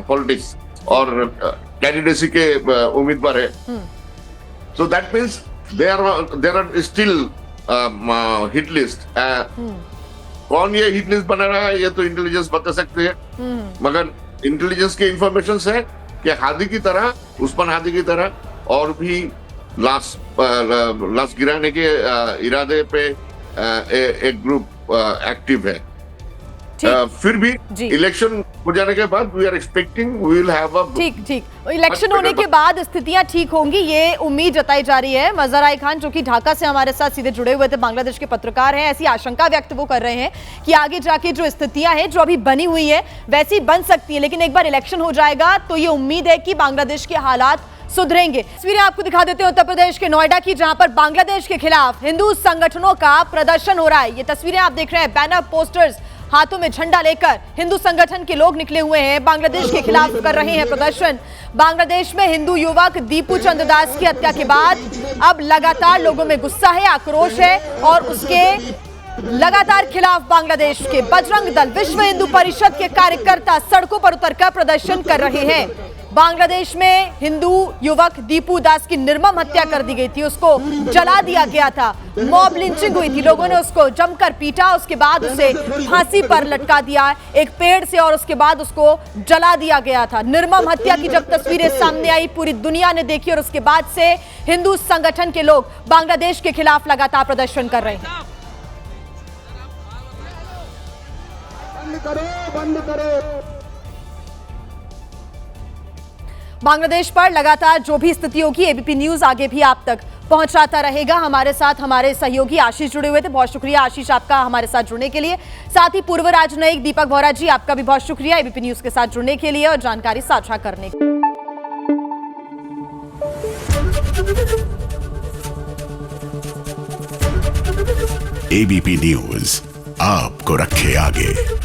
politics और कैंडिडेसी के उम्मीदवार है। So that means there are still hit list. कौन ये हिट लिस्ट बना रहा है ये तो इंटेलिजेंस बता सकते हैं, मगर इंटेलिजेंस के इंफॉर्मेशन है कि हादी की तरह, उस्मान हादी की तरह और भी लाश गिराने के इरादे पे एक ग्रुप एक्टिव है। फिर भी इलेक्शन हो जाने के बाद we are expecting we will have a ठीक इलेक्शन होने के बाद स्थितियां ठीक होंगी, ये उम्मीद जताई जा रही है। मजहर आई खान जो कि ढाका से हमारे साथ सीधे जुड़े हुए थे, बांग्लादेश के पत्रकार हैं, ऐसी आशंका व्यक्त वो कर रहे हैं कि आगे जाके जो स्थितियां हैं जो अभी बनी हुई है वैसी बन सकती है, लेकिन एक बार इलेक्शन हो जाएगा तो ये उम्मीद है कि बांग्लादेश के हालात सुधरेंगे। तस्वीरें आपको दिखा देते हैं उत्तर प्रदेश के नोएडा की, जहां पर बांग्लादेश के खिलाफ हिंदू संगठनों का प्रदर्शन हो रहा है। ये तस्वीरें आप देख रहे हैं, बैनर, पोस्टर्स, हाथों में झंडा लेकर हिंदू संगठन के लोग निकले हुए हैं, बांग्लादेश के खिलाफ कर रहे हैं प्रदर्शन। बांग्लादेश में हिंदू युवक दीपू चंद्र दास की हत्या के बाद अब लगातार लोगों में गुस्सा है, आक्रोश है और उसके लगातार खिलाफ बांग्लादेश के बजरंग दल, विश्व हिंदू परिषद के कार्यकर्ता सड़कों पर उतरकर प्रदर्शन कर रहे हैं। बांग्लादेश में हिंदू युवक दीपू दास की निर्मम हत्या कर दी गई थी, उसको जला दिया गया था, मॉब लिंचिंग हुई थी, लोगों ने उसको जमकर पीटा, उसके बाद उसे फांसी पर लटका दिया एक पेड़ से और उसके बाद उसको जला दिया गया था। निर्मम हत्या की जब तस्वीरें सामने आई, पूरी दुनिया ने देखी और उसके बाद से हिंदू संगठन के लोग बांग्लादेश के खिलाफ लगातार प्रदर्शन कर रहे हैं। बंद करो। बांग्लादेश पर लगातार जो भी स्थिति होगी, एबीपी न्यूज आगे भी आप तक पहुंचाता रहेगा। हमारे साथ हमारे सहयोगी आशीष जुड़े हुए थे, बहुत शुक्रिया आशीष आपका हमारे साथ जुड़ने के लिए। साथ ही पूर्व राजनयिक दीपक बोहरा जी, आपका भी बहुत शुक्रिया एबीपी न्यूज के साथ जुड़ने के लिए और जानकारी साझा करने के लिए। एबीपी न्यूज आपको रखे आगे।